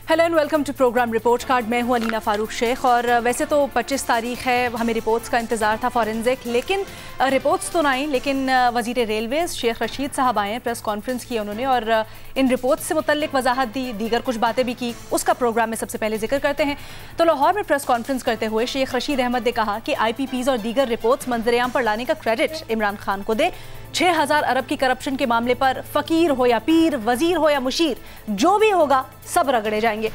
Hello and welcome to program report card. मैं हूं अलीना फारूक शेख और वैसे तो 25 तारीख है, हमें रिपोर्ट्स का इंतज़ार था फॉरेंसिक, लेकिन रिपोर्ट्स तो ना आई, लेकिन वज़ीर रेलवेज़ शेख रशीद साहब आए हैं, प्रेस कॉन्फ्रेंस की उन्होंने और इन रिपोर्ट्स से मुतल्लिक वजाहत दी, दीगर कुछ बातें भी की। उसका प्रोग्राम में सबसे पहले जिक्र करते हैं। तो लाहौर में प्रेस कॉन्फ्रेंस करते हुए शेख रशीद अहमद ने कहा कि IPPs और दीगर रिपोर्ट्स मंजरेआम पर लाने का क्रेडिट इमरान खान को दे। 6000 अरब की करप्शन के मामले पर फ़कीर हो या पीर, वजीर हो या मुशीर, जो भी होगा सब रगड़े जाएंगे।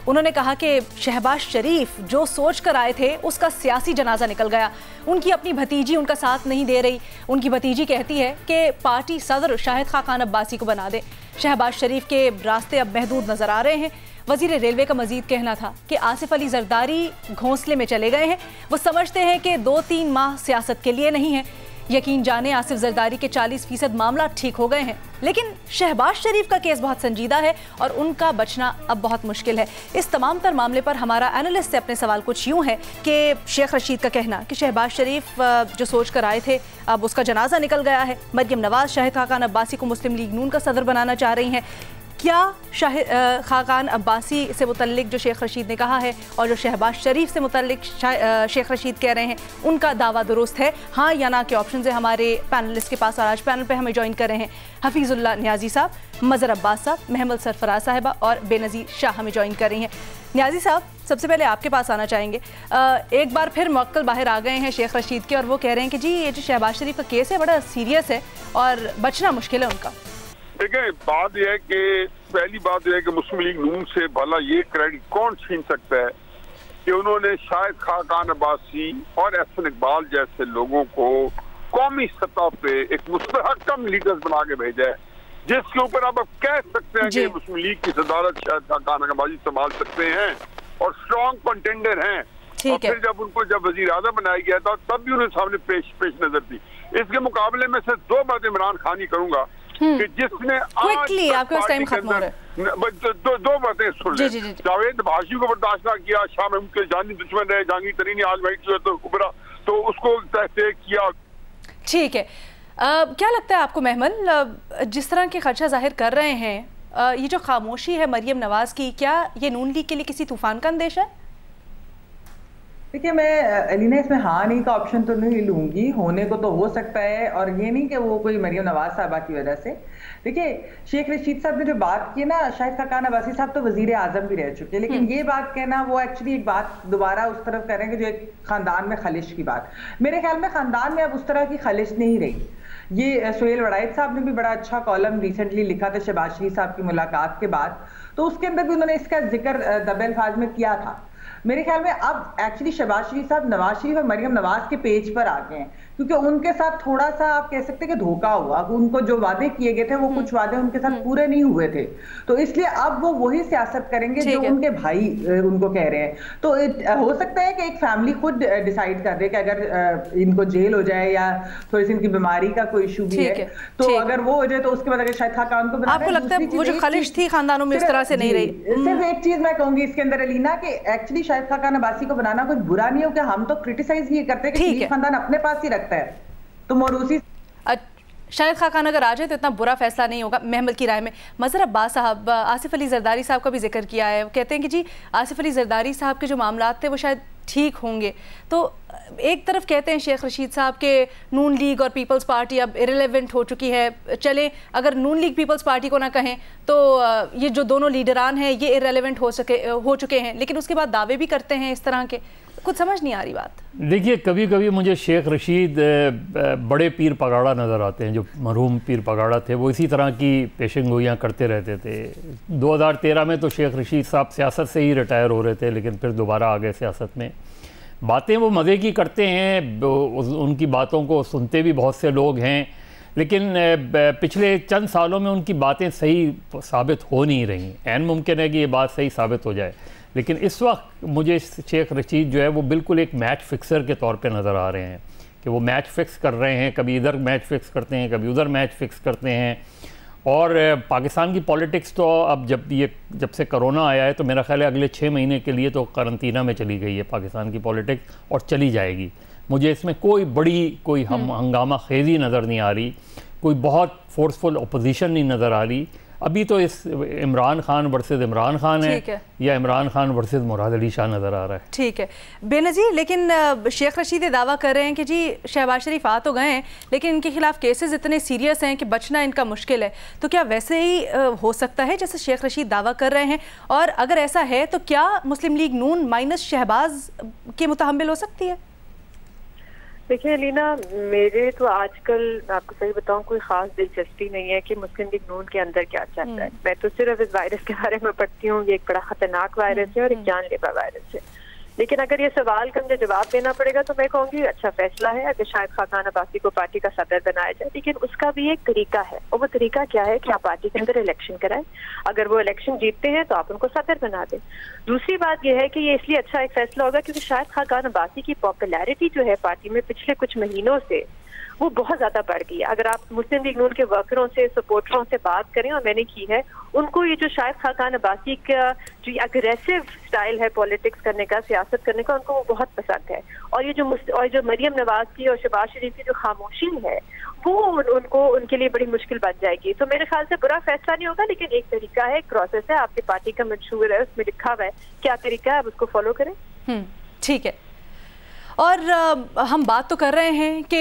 उन्होंने कहा कि शहबाज शरीफ जो सोच कर आए थे उसका सियासी जनाजा निकल गया। उनकी अपनी भतीजी उनका साथ नहीं दे रही। उनकी भतीजी कहती है कि पार्टी सदर शाहिद खाकान अब्बासी को बना दे। शहबाज शरीफ के रास्ते अब महदूद नजर आ रहे हैं। वजीर रेलवे का मजीद कहना था कि आसिफ अली जरदारी घोंसले में चले गए हैं। वो समझते हैं कि 2-3 माह सियासत के लिए नहीं है। यकीन जाने आसिफ जरदारी के 40% मामला ठीक हो गए हैं, लेकिन शहबाज शरीफ का केस बहुत संजीदा है और उनका बचना अब बहुत मुश्किल है। इस तमाम तर मामले पर हमारा एनालिस्ट से अपने सवाल कुछ यूँ है कि शेख रशीद का कहना कि शहबाज शरीफ जो सोच कर आए थे अब उसका जनाजा निकल गया है। मरियम नवाज शाहिद खाकान अब्बासी को मुस्लिम लीग नून का सदर बनाना चाह रही हैं। क्या शाहिद खाकान अब्बासी से मुतल्लिक जो शेख रशीद ने कहा है और जो शहबाज शरीफ से मुतल्लिक शेख रशीद कह रहे हैं उनका दावा दुरुस्त है, हाँ या ना के ऑप्शन है हमारे पैनलिस्ट के पास। और आज पैनल पे हमें ज्वाइन कर रहे हैं हफीजुल्लाह न्याजी साहब, मज़हर अब्बास साहब, महमद सरफराज साहिबा और बेनज़ीर शाह हमें ज्वाइन कर रही हैं। न्याजी साहब, सबसे पहले आपके पास आना चाहेंगे। एक बार फिर मुअक्कल बाहर आ गए हैं शेख रशीद के और वो कह रहे हैं कि जी ये जो शहबाज शरीफ का केस है बड़ा सीरियस है और बचना मुश्किल है उनका। देखिए, बात यह है कि पहली बात यह है कि मुस्लिम लीग नून से भला ये क्रेडिट कौन छीन सकता है कि उन्होंने शाहिद खाकान अब्बासी और एहसन इकबाल जैसे लोगों को कौमी सतह पे एक मुस्तहकम लीडर्स बना के भेजा है, जिसके ऊपर आप कह सकते हैं कि मुस्लिम लीग की सदारत शाहिद खाकान अब्बासी संभाल सकते हैं और स्ट्रॉन्ग कंटेंडर हैं। और फिर जब वजीर आज़म बनाया गया था तब भी उन्हें सामने पेश नजर थी। इसके मुकाबले में से 2 बातें इमरान खान ही करूंगा कि जिसने क्विकली आपके पास टाइम खत्म हो रहा है। दो बातें सुन ले। जावेद भाषी को बर्दाश्त ना किया, शाह महमूद के जानी दुश्मन रहे, जहांगीर तरीन आज वही तो उभरा तो उसको तहकीक किया। ठीक है, क्या लगता है आपको महमल, जिस तरह के खदशा जाहिर कर रहे हैं, ये जो खामोशी है मरियम नवाज की, क्या ये नून लीग के लिए किसी तूफान का अंदेशा है? देखिए, मैं अलीना इसमें हाँ नहीं का ऑप्शन तो नहीं लूंगी। होने को तो हो सकता है और ये नहीं कि वो कोई मरियम नवाज साहबा की वजह से। देखिए, शेख रशीद साहब ने जो बात की ना, शाहिद खाकान अब्बासी साहब तो वजीर आजम भी रह चुके हैं, लेकिन ये बात कहना वो एक्चुअली एक बात दोबारा उस तरफ कर रहे हैं कि जो एक खानदान में खलिश की बात। मेरे ख्याल में खानदान में अब उस तरह की खलिश नहीं रही। ये सुहेल वड़ाइद साहब ने भी बड़ा अच्छा कॉलम रिसेंटली लिखा था शहबाज शरीफ साहब की मुलाकात के बाद, तो उसके अंदर भी उन्होंने इसका जिक्र दबे अल्फाज में किया था। मेरे ख्याल में अब एक्चुअली शहबाज शरीफ साहब नवाज शरीफ और मरियम नवाज के पेज पर आ गए हैं, क्योंकि उनके साथ थोड़ा सा आप कह सकते हैं कि धोखा हुआ। उनको जो वादे किए गए थे वो कुछ वादे उनके साथ पूरे नहीं हुए थे, तो इसलिए अब वो वही सियासत करेंगे जो उनके भाई उनको कह रहे हैं। तो हो सकता है कि एक फैमिली खुद डिसाइड कर दे कि अगर इनको जेल हो जाए या थोड़ी सी इनकी बीमारी का कोई इशू भी है तो अगर वो हो जाए तो उसके बाद अगर शायद खाकान को आपको लगता है वो जो खलिश थी खानदानों में इस तरह से नहीं रही। सिर्फ एक चीज मैं कहूंगी इसके अंदर अलीना, कि एक्चुअली शाहिद खाकान अब्बासी को बनाना कोई बुरा नहीं हो, कि हम तो क्रिटिसाइज ये करते हैं कि शरीफ खानदान अपने पास ही रखता है, तो मोरूसी शाहिद खाकान अगर आ जाए तो इतना बुरा फैसला नहीं होगा महमल की राय में। मज़हर अब्बास साहब, आसिफ अली जरदारी साहब का भी जिक्र किया है, वो कहते हैं कि जी आसिफ अली जरदारी साहब के जो मामलात थे वो शायद ठीक होंगे। तो एक तरफ कहते हैं शेख रशीद साहब के नून लीग और पीपल्स पार्टी अब इरेलेवेंट हो चुकी है। चले अगर नून लीग पीपल्स पार्टी को ना कहें तो ये जो दोनों लीडरान हैं ये इरेलेवेंट हो चुके हैं, लेकिन उसके बाद दावे भी करते हैं इस तरह के, कुछ समझ नहीं आ रही बात। देखिए, कभी कभी मुझे शेख रशीद बड़े पीर पगाड़ा नज़र आते हैं। जो मरहूम पीर पगाड़ा थे वो इसी तरह की पेशन गोइयाँ करते रहते थे। 2013 में तो शेख रशीद साहब सियासत से ही रिटायर हो रहे थे, लेकिन फिर दोबारा आ गए सियासत में। बातें वो मज़े की करते हैं, उनकी बातों को सुनते भी बहुत से लोग हैं, लेकिन पिछले चंद सालों में उनकी बातें सही साबित हो नहीं रही। ऐन मुमकिन है कि ये बात सही साबित हो जाए, लेकिन इस वक्त मुझे शेख रशीद जो है वो बिल्कुल एक मैच फिक्सर के तौर पे नज़र आ रहे हैं कि वो मैच फिक्स कर रहे हैं, कभी इधर मैच फिक्स करते हैं, कभी उधर मैच फिक्स करते हैं। और पाकिस्तान की पॉलिटिक्स तो अब जब से कोरोना आया है तो मेरा ख्याल है अगले 6 महीने के लिए तो करंतना में चली गई है पाकिस्तान की पॉलिटिक्स, और चली जाएगी। मुझे इसमें कोई बड़ी हंगामा खेजी नज़र नहीं आ रही, कोई बहुत फोर्सफुल अपोजिशन नहीं नज़र आ रही। अभी तो इस इमरान खान वर्सेस इमरान खान है या इमरान खान वर्सेस मुराद अली शाह नज़र आ रहा है। ठीक है बेनज़ीर, लेकिन शेख रशीद दावा कर रहे हैं कि जी शहबाज शरीफ आ तो गए हैं लेकिन इनके खिलाफ केसेस इतने सीरियस हैं कि बचना इनका मुश्किल है। तो क्या वैसे ही हो सकता है जैसे शेख रशीद दावा कर रहे हैं? और अगर ऐसा है तो क्या मुस्लिम लीग नून माइनस शहबाज के मुतहम्मिल हो सकती है? देखिए अलीना, मेरे तो आजकल आपको सही बताऊं कोई खास दिलचस्पी नहीं है कि मुस्लिम लीग नून के अंदर क्या चल रहा है। मैं तो सिर्फ इस वायरस के बारे में पढ़ती हूँ, ये एक बड़ा खतरनाक वायरस है और एक जानलेवा वायरस है। लेकिन अगर ये सवाल का मुझे जवाब देना पड़ेगा तो मैं कहूँगी अच्छा फैसला है अगर शाहिद खाकान अब्बासी को पार्टी का सदर बनाया जाए, लेकिन उसका भी एक तरीका है और वो तरीका क्या है कि आप पार्टी के अंदर इलेक्शन कराएं, अगर वो इलेक्शन जीतते हैं तो आप उनको सदर बना दें। दूसरी बात यह है कि ये इसलिए अच्छा एक फैसला होगा क्योंकि शाहिद खाकान अब्बासी की पॉपुलैरिटी जो है पार्टी में पिछले कुछ महीनों से वो बहुत ज्यादा बढ़ गई है। अगर आप मुस्लिम लीग नून के वर्करों से सपोर्टरों से बात करें, और मैंने की है, उनको ये जो शाहिद खाकान अब्बासी का जो अग्रेसिव स्टाइल है पॉलिटिक्स करने का, सियासत करने का, उनको वो बहुत पसंद है। और ये जो मरियम नवाज की और शहबाज शरीफ की जो खामोशी है वो उनको उनके लिए बड़ी मुश्किल बन जाएगी। तो मेरे ख्याल से बुरा फैसला नहीं होगा, लेकिन एक तरीका है, एक प्रोसेस है, आपकी पार्टी का मंशूर है, उसमें लिखा हुआ है क्या तरीका है, आप उसको फॉलो करें। ठीक है। और हम बात तो कर रहे हैं कि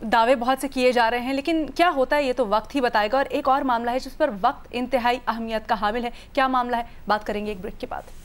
दावे बहुत से किए जा रहे हैं, लेकिन क्या होता है ये तो वक्त ही बताएगा। और एक और मामला है जिस पर वक्त इंतहाई अहमियत का हामिल है। क्या मामला है, बात करेंगे एक ब्रेक के बाद।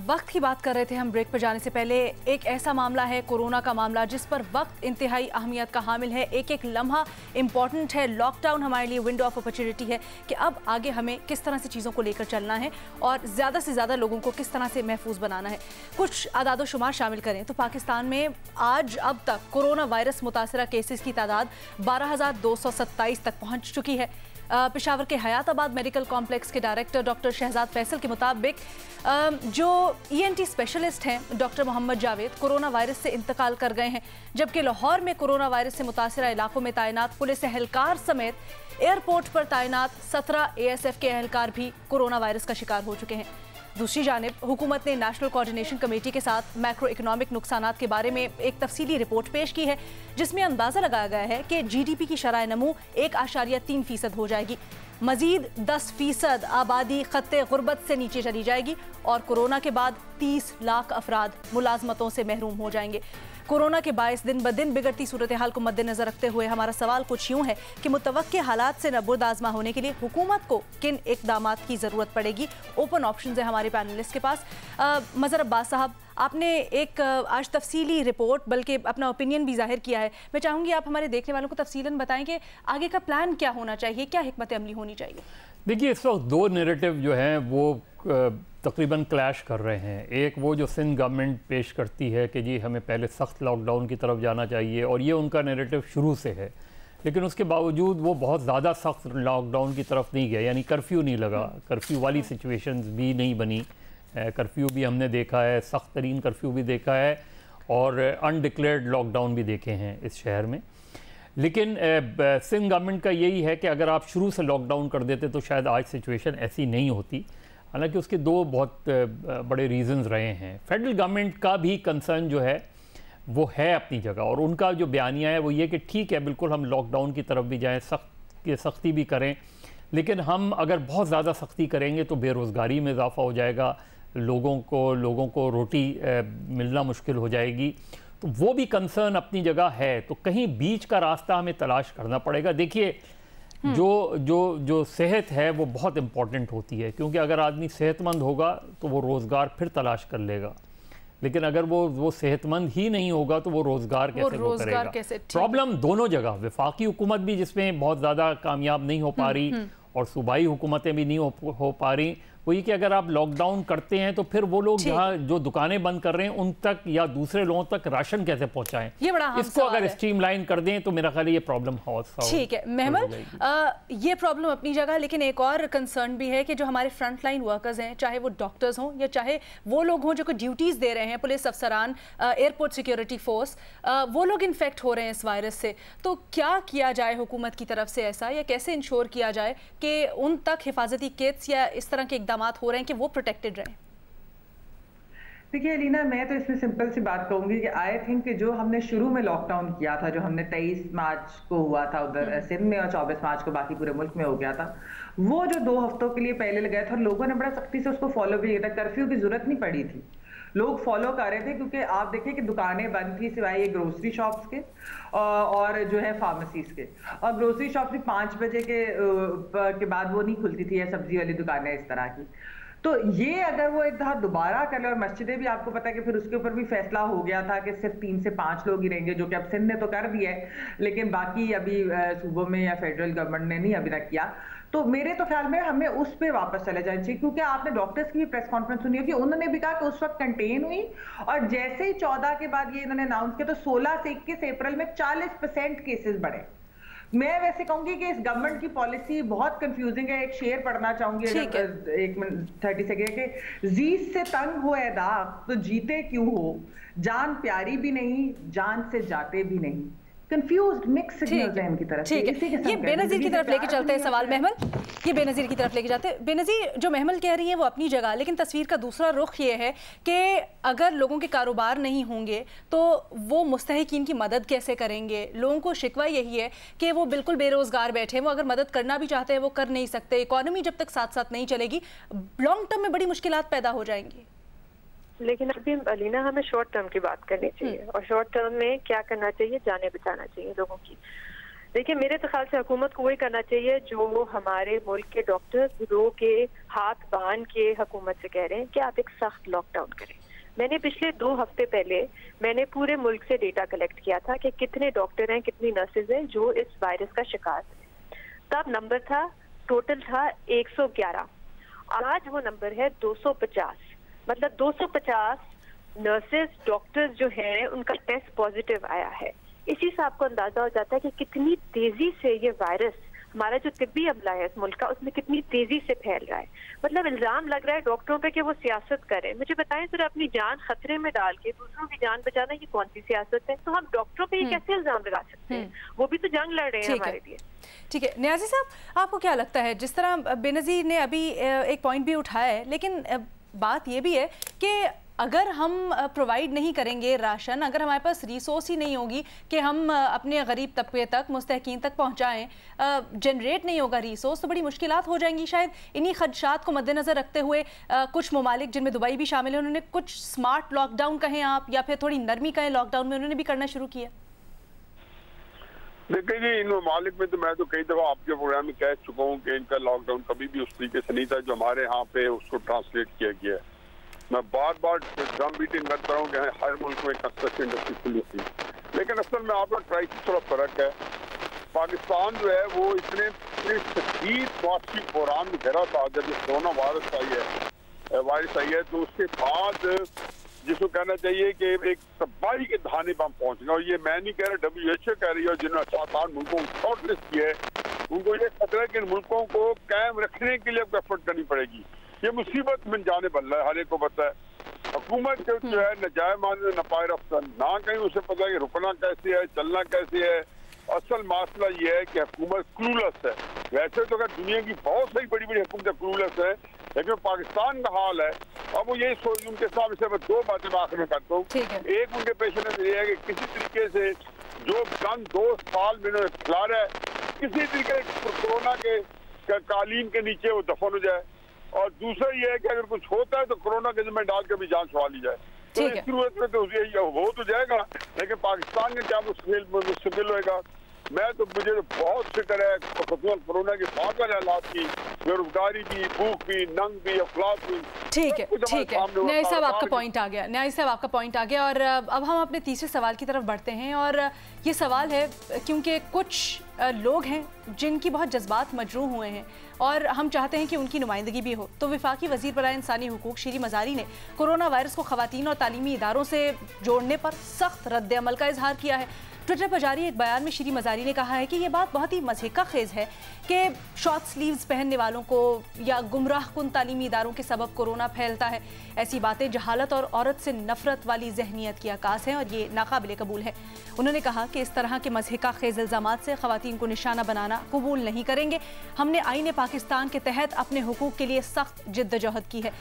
वक्त की बात कर रहे थे हम ब्रेक पर जाने से पहले। एक ऐसा मामला है कोरोना का मामला जिस पर वक्त इंतहाई अहमियत का हामिल है। एक एक लम्हा इंपॉर्टेंट है। लॉकडाउन हमारे लिए विंडो ऑफ अपॉर्चुनिटी है कि अब आगे हमें किस तरह से चीज़ों को लेकर चलना है और ज़्यादा से ज़्यादा लोगों को किस तरह से महफूज बनाना है। कुछ आदाद शुमार शामिल करें तो पाकिस्तान में आज अब तक कोरोना वायरस मुतासरा केसेस की तादाद 12,227 तक पहुँच चुकी है। पेशावर के हयाताबाद मेडिकल कॉम्प्लेक्स के डायरेक्टर डॉक्टर शहजाद फैसल के मुताबिक जो ENT स्पेशलिस्ट हैं doctor Mohammad Javed corona virus से इंतकाल कर गए हैं, जबकि लाहौर में कोरोना वायरस से मुतासरा इलाकों में तैनात पुलिस एहलकार समेत एयरपोर्ट पर तैनात 17 ASF के एहलकार भी कोरोना वायरस का शिकार हो चुके हैं। दूसरी जानिब हुकूमत ने नेशनल कोऑर्डिनेशन कमेटी के साथ मैक्रो इकोनॉमिक नुकसानात के बारे में एक तफसीली रिपोर्ट पेश की है, जिसमें अंदाज़ा लगाया गया है कि GDP की शरह नमू 1.3% हो जाएगी। मजीद 10% आबादी खत्ते गुर्बत से नीचे चली जाएगी और कोरोना के बाद 30 लाख अफराद मुलाजमतों से महरूम हो जाएंगे। कोरोना के बायस दिन ब दिन बिगड़ती सूरत हाल को मद्देनजर रखते हुए हमारा सवाल कुछ यूँ है कि मुतवक्के हालात से नबुर्द आज़मा होने के लिए हुकूमत को किन इक़दामात की ज़रूरत पड़ेगी। ओपन ऑप्शन है हमारे पैनलिस्ट के पास। मज़हर अब्बास साहब, आपने एक आज तफसीली रिपोर्ट बल्कि अपना ओपिनियन भी जाहिर किया है। मैं चाहूँगी आप हमारे देखने वालों को तफसीलन बताएं कि आगे का प्लान क्या होना चाहिए, क्या हिकमत अमली होनी चाहिए। देखिए, इस वक्त दो नैरेटिव जो हैं वो तकरीबन क्लैश कर रहे हैं। एक वो जो सिंध गवर्नमेंट पेश करती है कि जी हमें पहले सख्त लॉकडाउन की तरफ जाना चाहिए, और ये उनका नैरेटिव शुरू से है, लेकिन उसके बावजूद वो बहुत ज़्यादा सख्त लॉकडाउन की तरफ नहीं गया, यानी कर्फ्यू नहीं लगा, कर्फ्यू वाली सिचुएशंस भी नहीं बनी। कर्फ्यू भी हमने देखा है, सख्त तरीन कर्फ्यू भी देखा है और अनडिक्लेयर्ड लॉकडाउन भी देखे हैं इस शहर में। लेकिन सिंध गवर्नमेंट का यही है कि अगर आप शुरू से लॉकडाउन कर देते तो शायद आज सिचुएशन ऐसी नहीं होती। हालांकि उसके दो बहुत बड़े रीज़न्स रहे हैं। फेडरल गवर्नमेंट का भी कंसर्न जो है वो है अपनी जगह, और उनका जो बयानिया है वो ये कि ठीक है, बिल्कुल हम लॉकडाउन की तरफ भी जाएँ, सख्ती भी करें, लेकिन हम अगर बहुत ज़्यादा सख्ती करेंगे तो बेरोज़गारी में इजाफा हो जाएगा, लोगों को रोटी मिलना मुश्किल हो जाएगी। तो वो भी कंसर्न अपनी जगह है। तो कहीं बीच का रास्ता हमें तलाश करना पड़ेगा। देखिए, जो सेहत है वो बहुत इम्पॉर्टेंट होती है, क्योंकि अगर आदमी सेहतमंद होगा तो वो रोज़गार फिर तलाश कर लेगा, लेकिन अगर वो सेहतमंद ही नहीं होगा तो वो रोज़गार कैसे करेगा। प्रॉब्लम दोनों जगह, वफाकी हुकूमत भी जिसमें बहुत ज़्यादा कामयाब नहीं हो पा रही और सूबाई हुकूमतें भी नहीं हो पा रही। वही कि अगर आप लॉकडाउन करते हैं तो फिर वो लोग जहाँ जो दुकानें बंद कर रहे हैं उन तक या दूसरे लोगों तक राशन कैसे पहुंचाएं, ये बड़ा इसको अगर स्ट्रीमलाइन कर दें तो मेरा ख्याल है ये प्रॉब्लम ठीक है। महमल, ये प्रॉब्लम अपनी जगह, लेकिन एक और कंसर्न भी है कि जो हमारे फ्रंट लाइन वर्कर्स हैं, चाहे वो डॉक्टर्स हों या चाहे वो लोग हों जो कोई ड्यूटीज़ दे रहे हैं, पुलिस अफसरान, एयरपोर्ट सिक्योरिटी फोर्स, वो लोग इन्फेक्ट हो रहे हैं इस वायरस से। तो क्या किया जाए हुकूमत की तरफ से ऐसा, या कैसे इंश्योर किया जाए कि उन तक हिफाजती किट्स या इस तरह के इकदाम हो रहे हैं कि वो प्रोटेक्टेड रहें? देखिए अलीना, मैं तो इसमें सिंपल सी बात कहूंगी कि आई थिंक कि जो हमने शुरू में लॉकडाउन किया था, जो हमने 23 मार्च को हुआ था उधर सिंध में और 24 मार्च को बाकी पूरे मुल्क में हो गया था, वो जो 2 हफ्तों के लिए पहले लगाया था और लोगों ने बड़ा सख्ती से उसको फॉलो भी किया था। कर्फ्यू की जरूरत नहीं पड़ी थी, लोग फॉलो कर रहे थे क्योंकि आप देखिए कि दुकानें बंद थी सिवाय ये ग्रोसरी शॉप्स के और जो है फार्मेसीज के, और ग्रोसरी शॉप भी 5 बजे के बाद वो नहीं खुलती थी, या सब्जी वाली दुकानें इस तरह की। तो ये अगर वो एक दफा दोबारा कर ले, और मस्जिदें भी आपको पता है कि फिर उसके ऊपर भी फैसला हो गया था कि सिर्फ 3 से 5 लोग ही रहेंगे, जो कि अब सिंध ने तो कर दिया है, लेकिन बाकी अभी सूबों में या फेडरल गवर्नमेंट ने नहीं अभी तक किया। तो मेरे तो ख्याल में हमें उस पर वापस चले जाना चाहिए, क्योंकि आपने डॉक्टर्स की भी प्रेस कॉन्फ्रेंस सुनी होगी, उन्होंने भी कहा कि उस वक्त कंटेन हुई, और जैसे ही 14 के बाद ये इन्होंने अनाउंस किया तो 16 से 21 अप्रैल में 40% केसेस बढ़े। मैं वैसे कहूंगी कि इस गवर्नमेंट की पॉलिसी बहुत कंफ्यूजिंग है। एक शेर पढ़ना चाहूंगी, 1 मिनट 30 सेकेंड के, जीत से तंग हो ए दाग तो जीते क्यों हो, जान प्यारी भी नहीं जान से जाते भी नहीं। कंफ्यूज्ड मिक्स सिग्नल्स हैं इनकी तरफ। ठीक है, ये बेनज़ीर की तरफ लेके चलते हैं सवाल महमल, ये बेनज़ीर की तरफ लेके जाते हैं। बेनज़ीर, जो महमल कह रही है वो अपनी जगह, लेकिन तस्वीर का दूसरा रुख ये है कि अगर लोगों के कारोबार नहीं होंगे तो वो मुस्तहिकीन की मदद कैसे करेंगे। लोगों को शिकवा यही है कि वो बिल्कुल बेरोज़गार बैठे हैं, वो अगर मदद करना भी चाहते हैं वो कर नहीं सकते। इकॉनमी जब तक साथ साथ नहीं चलेगी, लॉन्ग टर्म में बड़ी मुश्किलात पैदा हो जाएंगी। लेकिन अभी अलीना हमें शॉर्ट टर्म की बात करनी चाहिए, और शॉर्ट टर्म में क्या करना चाहिए, जाने बचाना चाहिए लोगों की। देखिए मेरे तो ख्याल से हुकूमत को वही करना चाहिए जो हमारे मुल्क के डॉक्टर्स रो के हाथ बांध के हुकूमत से कह रहे हैं कि आप एक सख्त लॉकडाउन करें। मैंने पिछले 2 हफ्ते पहले मैंने पूरे मुल्क से डेटा कलेक्ट किया था कि कितने डॉक्टर हैं, कितनी नर्सेज हैं जो इस वायरस का शिकार हैं। तब नंबर था, टोटल था 111, आज वो नंबर है 250। मतलब 250 नर्सेज डॉक्टर्स जो हैं उनका टेस्ट पॉजिटिव आया है। इसी से आपको अंदाजा हो जाता है कि कितनी तेजी से ये वायरस, हमारा जो तिब्बी अमला है इस मुल्क का, उसमें कितनी तेजी से फैल रहा है। मतलब इल्जाम लग रहा है डॉक्टरों पे कि वो सियासत करें। मुझे बताएं जरा, अपनी जान खतरे में डाल के दूसरों की जान बचाना ये कौन सी सियासत है? तो हम डॉक्टरों पे ये कैसे इल्जाम लगा सकते हैं? वो भी तो जंग लड़ रहे हैं हमारे लिए। ठीक है न्याज़ी साहब, आपको क्या लगता है, जिस तरह बेनज़ीर ने अभी एक पॉइंट भी उठाया है, लेकिन बात ये भी है कि अगर हम प्रोवाइड नहीं करेंगे राशन, अगर हमारे पास रिसोर्स ही नहीं होगी कि हम अपने गरीब तबके तक, मुस्तहकीन तक पहुंचाएं, जनरेट नहीं होगा रिसोर्स, तो बड़ी मुश्किलात हो जाएंगी। शायद इन्हीं खदशात को मद्देनज़र रखते हुए कुछ ममालिक जिनमें दुबई भी शामिल है, उन्होंने कुछ स्मार्ट लॉकडाउन कहें आप या फिर थोड़ी नरमी कहें लॉकडाउन में, उन्होंने भी करना शुरू किया। देखिए जी, इन ममालिक में तो मैं तो कई दफ़ा आपके प्रोग्राम में कह चुका हूँ कि इनका लॉकडाउन कभी भी उस तरीके से नहीं था जो हमारे यहाँ पे उसको ट्रांसलेट किया गया है। मैं बार बार ड्रम बीटिंग करता हूँ कि हर मुल्क में कंस्ट्रक्शन इंडस्ट्री खुली थी, लेकिन असल में आपका क्राइसिस थोड़ा फर्क है। पाकिस्तान जो है वो इतने शदीद मुआशी बहरान में घिरा था जब ये कोरोना वायरस आई है, तो उसके बाद जिसको कहना चाहिए कि एक तबाही के दहाने पर हम पहुंच गए। और ये मैं नहीं कह रहा, WHO कह रही है, जिन्होंने 7-8 मुल्कों को शॉर्ट लिस्ट किया है, उनको ये खतरा है कि इन मुल्कों को कायम रखने के लिए एफर्ट करनी पड़ेगी। ये मुसीबत में जाने बन रहा है, हर एक को पता है। हुकूमत जो है नजायज माने नपाए रफ्तार ना, कहीं उसे पता है कि रुकना कैसे है, चलना कैसे है। असल मसला ये है कि हुकूमत क्लूलेस है। वैसे तो अगर दुनिया की बहुत सारी बड़ी बड़ी हुकूमतें क्लूलेस है, लेकिन पाकिस्तान का हाल है। अब वो यही सोच, उनके सामने से मैं 2 बातें आखिर में करता हूँ। एक उनके पेश नजर ये है कि किसी तरीके से जो गन 2 साल में इन्होंने फैला रहा है, किसी तरीके कोरोना के कालीन के नीचे वो दफन हो जाए। और दूसरा ये है कि अगर कुछ होता है तो कोरोना के जिम्मे डाल के भी जान छुड़ा ली जाए। तो इस सूरत में तो हो तो जाएगा, लेकिन पाकिस्तान में क्या मुश्किल होगा। मैं तो मुझे तो बहुत फिक्र है कोरोना के बाद वाले हालात की, बेरोजगारी की, भूख भी, नंग भी, अफलास भी। ठीक है न्याज़ी साहब, आपका पॉइंट आ गया। न्याज़ी साहब, आपका पॉइंट आ गया। और अब हम अपने तीसरे सवाल की तरफ बढ़ते हैं, और ये सवाल है क्योंकि कुछ लोग हैं जिनकी बहुत जज्बात मजरूह हुए हैं और हम चाहते हैं कि उनकी नुमाइंदगी भी हो। तो वफाकी वज़ीर बराए इंसानी हुकूक शीरी मज़ारी ने कोरोना वायरस को ख़वातीन और तालीमी इदारों से जोड़ने पर सख्त रद्द अमल का इजहार किया है। ट्विटर पर जारी एक बयान में शीरी मज़ारी ने कहा है कि यह बात बहुत ही मज़हिका खेज़ है कि शॉर्ट स्लीव्स पहनने वालों को या गुमराह कुन तालीमी इदारों के सबब कोरोना फैलता है। ऐसी बातें जहालत और औरत से नफरत वाली जहनीत की अक्कास हैं और ये नाकाबिल कबूल है। उन्होंने कहा कि इस तरह के मज़हिका खेज़ इल्ज़ामात से ख़वातीन को निशाना बनाना कबूल नहीं करेंगे। हमने आईन पाकिस्तान के तहत अपने हुकूक के लिए सख्त जिद्दोजहद की है।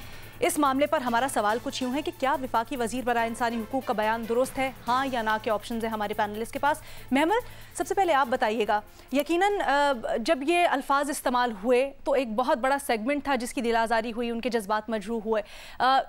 इस मामले पर हमारा सवाल कुछ यूँ है कि क्या वफाकी वज़ीर बराए इंसानी हुकूक का बयान दुरुस्त है, हाँ या ना के ऑप्शन है हमारे पैनलिस्ट के पास। महमल, सबसे पहले आप बताइएगा, यकीनन जब ये अल्फाज इस्तेमाल हुए तो एक बहुत बड़ा सेगमेंट था जिसकी दिलाजारी हुई, उनके जज्बात मजरूह हुए,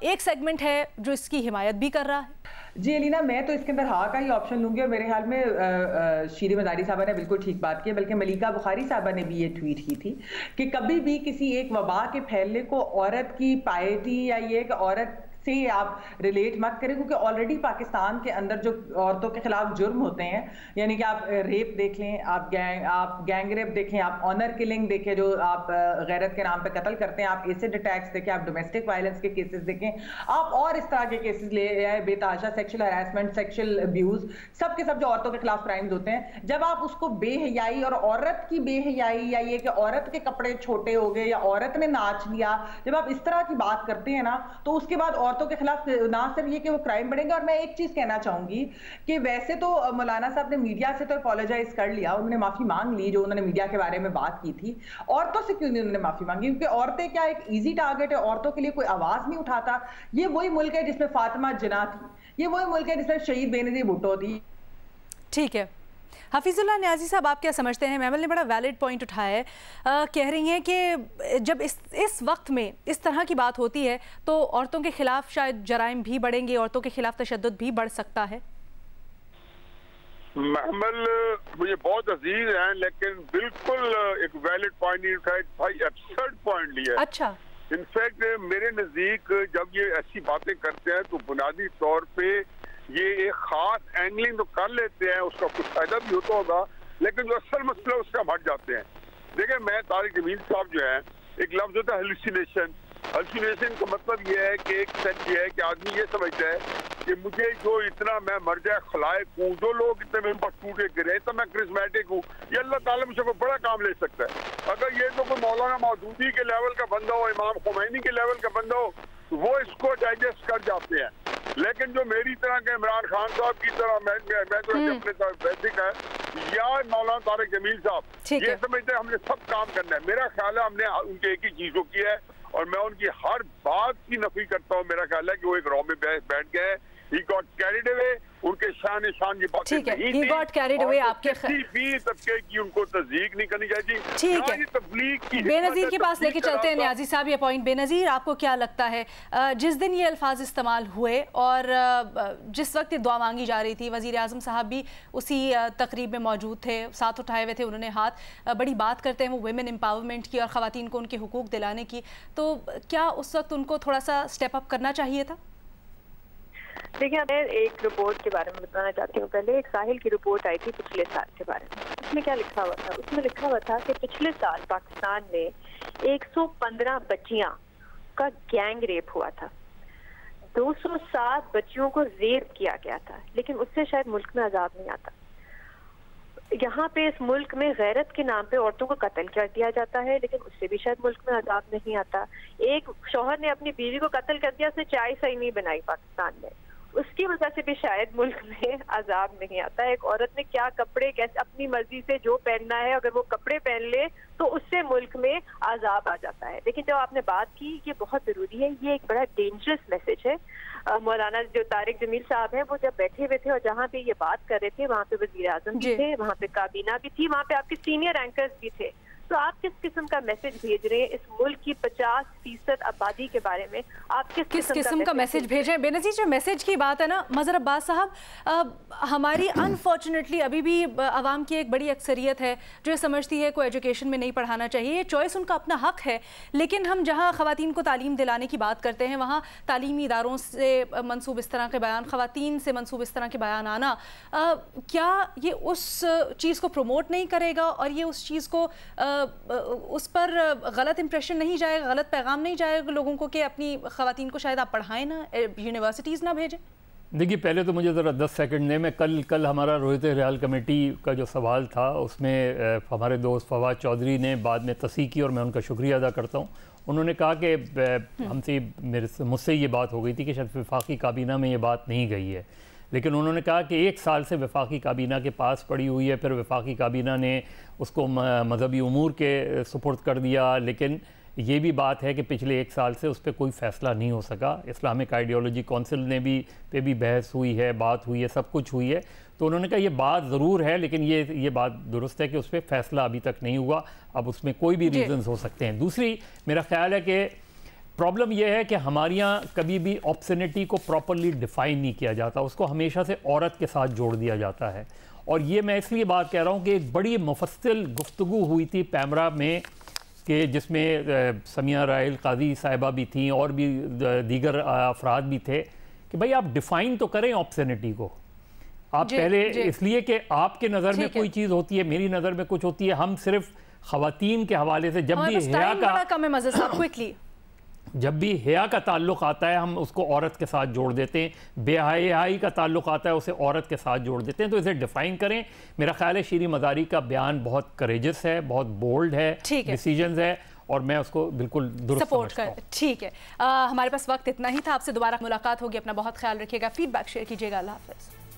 एक सेगमेंट है जो इसकी हिमायत भी कर रहा है। जी अलीना, मैं तो इसके अंदर हाँ का ही ऑप्शन लूंगी और मेरे ख्याल में शीरी मदारी साहबा ने बिल्कुल ठीक बात की, बल्कि मलिका बुखारी साहबा ने भी ये ट्वीट की थी कि कभी भी किसी एक वबा के फैलने को औरत की पायटी या ये कि औरत से आप रिलेट मत करें, क्योंकि ऑलरेडी पाकिस्तान के अंदर जो औरतों के खिलाफ जुर्म होते हैं, यानी कि आप रेप देख लें, आप गैंग रेप देखें, आप ऑनर किलिंग देखें जो आप गैरत के नाम पे कत्ल करते हैं, आप एसिड अटैक्स देखें, आप डोमेस्टिक वायलेंस के केसेस देखें, आप और इस तरह के केसेस ले आए, बेतहाशा सेक्शुअल हरासमेंट, सेक्शुअल अब्यूज, सब के सब जो औरतों के खिलाफ क्राइम्स होते हैं, जब आप उसको बेहयाई और औरत की बेहयाई या ये कि औरत के कपड़े छोटे हो गए या औरत ने नाच लिया, जब आप इस तरह की बात करते हैं ना, तो उसके बाद औरतों के खिलाफ ना सिर्फ ये कि वो क्राइम बढ़ेंगे। और मैं एक चीज कहना चाहूंगी कि वैसे तो मौलाना साहब ने मीडिया से तो अपोलोजाइज कर लिया, उन्होंने माफी मांग ली जो उन्होंने मीडिया के बारे में बात की थी। औरतों से क्यों नहीं उन्होंने माफी मांगी? क्योंकि औरतें क्या एक इजी टारगेट है, औरतों के लिए कोई आवाज नहीं उठाता। ये वही मुल्क है जिसमें फातिमा जिन्ना थी, ये वही मुल्क है जिसमें शहीद बेनजीर भुट्टो थी। ठीक है, हफीजुल्लाह न्याजी साहब, आप क्या समझते हैं? महमल ने बड़ा वैलिड पॉइंट उठाया है, कह रही हैं कि जब इस वक्त में इस तरह की बात होती है तो औरतों के खिलाफ शायद जराइम भी बढ़ेंगे, औरतों के खिलाफ तशद्दुद भी बढ़ सकता है। महमल मुझे बहुत अजीज हैं, लेकिन बिल्कुल एक वैलिड पॉइंट नहीं उठाया, भाई एब्सर्ड पॉइंट लिया। अच्छा, इनफैक्ट मेरे नजदीक जब ये ऐसी बातें करते हैं तो बुनियादी तौर पे ये एक खास एंगलिंग तो कर लेते हैं, उसका कुछ फायदा भी होता होगा, लेकिन जो असल मसला उसका हट जाते हैं। देखिए, मैं तारिक जमील साहब जो है, एक लफ्ज होता है हेलुसिनेशन। हेलुसिनेशन का मतलब ये है कि एक सेंस ये है कि आदमी ये समझता है कि मुझे जो इतना मैं मर जाए खलायक हूँ, जो लोग इतने मेरे पास टूटे गिरे, तो मैं क्रिस्मेटिक हूँ, ये अल्लाह ताला मुझे कोई बड़ा काम ले सकता है। अगर ये तो कोई मौलाना मौदूदी के लेवल का बंदा हो, इमाम खुमैनी के लेवल का बंदा हो, वो इसको डाइजेस्ट कर जाते हैं। लेकिन जो मेरी तरह के इमरान खान साहब की तरह मैं तो अपने बेसिक है, या मौलाना तारिक जमील साहब, ये समझते हैं हमने सब काम करना है। मेरा ख्याल है हमने उनके एक ही चीज को किया है और मैं उनकी हर बात की नफी करता हूँ। मेरा ख्याल है कि वो एक रॉ में बैठ गए, he got carried away, उनके शान ये बात ठीक है, he got carried away, आपके भी तबके की उनको तस्दीक नहीं करनी चाहिए। ठीक है, तबलीग की बेनज़ीर के पास लेके चलते हैं न्याजी साहब ये पॉइंट। बेनज़ीर, आपको क्या लगता है, जिस दिन ये अल्फाज इस्तेमाल हुए और जिस वक्त ये दुआ मांगी जा रही थी, वज़ीर आज़म साहब भी उसी तकरीब में मौजूद थे, साथ उठाए हुए थे उन्होंने हाथ, बड़ी बात करते हैं वो वुमेन एम्पावरमेंट की और ख़वातीन को उनके हुकूक दिलाने की, तो क्या उस वक्त उनको थोड़ा सा स्टेप अप करना चाहिए था? देखिए, मैं एक रिपोर्ट के बारे में बताना चाहती हूँ। पहले एक साहिल की रिपोर्ट आई थी पिछले साल के बारे में। उसमें क्या लिखा हुआ था? उसमें लिखा हुआ था कि पिछले साल पाकिस्तान में 115 बच्चियां का गैंग रेप हुआ था, 207 बच्चियों को रेप किया गया था, लेकिन उससे शायद मुल्क में अजाब नहीं आता। यहाँ पे इस मुल्क में गैरत के नाम पे औरतों को कत्ल कर दिया जाता है, लेकिन उससे भी शायद मुल्क में अजाब नहीं आता। एक शौहर ने अपनी बीवी को कत्ल कर दिया, उसने चाय सही नहीं बनाई पाकिस्तान में, उसकी वजह से भी शायद मुल्क में अजाब नहीं आता। एक औरत ने क्या कपड़े कैसे अपनी मर्जी से जो पहनना है, अगर वो कपड़े पहन ले तो उससे मुल्क में अजाब आ जाता है। लेकिन जब आपने बात की, ये बहुत जरूरी है, ये एक बड़ा डेंजरस मैसेज है। मौलाना जो तारिक जमील साहब हैं, वो जब बैठे हुए थे और जहाँ पे ये बात कर रहे थे, वहाँ पे वजीर आजम भी थे, वहाँ पे काबीना भी थी, वहाँ पे आपके सीनियर एंकर्स भी थे। तो आप किस किस्म का मैसेज भेज रहे हैं इस मुल्क की 50% आबादी के बारे में? आप किस किस्म का मैसेज भेज रहे हैं? बेनज़ीर, जो मैसेज की बात है ना, मज़हर अब्बास साहब, हमारी अनफॉर्चुनेटली अभी भी आवाम की एक बड़ी अक्सरियत है जो समझती है को एजुकेशन में नहीं पढ़ाना चाहिए। ये चॉइस उनका अपना हक है, लेकिन हम जहाँ ख़वातीन को तालीम दिलाने की बात करते हैं, वहाँ तालीमी इदारों से मनसूब इस तरह के बयान, ख़वातीन से मनसूब इस तरह के बयान आना, क्या ये उस चीज़ को प्रमोट नहीं करेगा और ये उस चीज़ को उस पर गलत इंप्रेशन नहीं जाएगा, गलत पैगाम नहीं जाएगा लोगों को कि अपनी ख़वातीन को शायद आप पढ़ाएं ना, यूनिवर्सिटीज़ ना भेजें? देखिए, पहले तो मुझे ज़रा 10 सेकंड ने मैं कल हमारा रोहित रियाल कमेटी का जो सवाल था उसमें हमारे दोस्त फवाद चौधरी ने बाद में तस्दीक की और मैं उनका शुक्रिया अदा करता हूँ। उन्होंने कहा कि मुझसे ये बात हो गई थी कि शायद वफाकी काबीना में ये बात नहीं गई है, लेकिन उन्होंने कहा कि 1 साल से वफाकी काबीना के पास पड़ी हुई है, फिर वफाकी काबीना ने उसको मजहबी उमूर के सुपुर्द कर दिया, लेकिन ये भी बात है कि पिछले 1 साल से उस पर कोई फ़ैसला नहीं हो सका। इस्लामिक आइडियोलॉजी काउंसिल ने भी पे भी बहस हुई है, बात हुई है, सब कुछ हुई है। तो उन्होंने कहा ये बात ज़रूर है, लेकिन ये बात दुरुस्त है कि उस पर फ़ैसला अभी तक नहीं हुआ। अब उसमें कोई भी रीज़न्स हो सकते हैं। दूसरी मेरा ख्याल है कि प्रॉब्लम यह है कि हमारे यहाँ कभी भी ऑब्सनिटी को प्रॉपरली डिफ़ाइन नहीं किया जाता, उसको हमेशा से औरत के साथ जोड़ दिया जाता है। और ये मैं इसलिए बात कह रहा हूँ कि एक बड़ी मुफस्सिल गुफ्तगू हुई थी पैमरा में कि जिसमें समिया राइल काजी साहिबा भी थी और भी दीगर अफराद भी थे कि भाई आप डिफ़ाइन तो करें ऑब्सनिटी को। आप पहले इसलिए कि आपके नज़र में कोई चीज़ होती है, मेरी नज़र में कुछ होती है, हम सिर्फ ख़वातीन के हवाले से जब भी हया का ताल्लुक़ आता है हम उसको औरत के साथ जोड़ देते हैं, बेहयाई का ताल्लुक़ आता है उसे औरत के साथ जोड़ देते हैं। तो इसे डिफ़ाइन करें। मेरा ख्याल है शीरी मज़ारी का बयान बहुत करेजस है, बहुत बोल्ड है, डिसीजंस है, और मैं उसको बिल्कुल दुरुस्त सपोर्ट कर। ठीक है, हमारे पास वक्त इतना ही था। आपसे दोबारा मुलाकात होगी। अपना बहुत ख्याल रखिएगा, फीडबैक शेयर कीजिएगा। अल्लाह हाफ़िज़।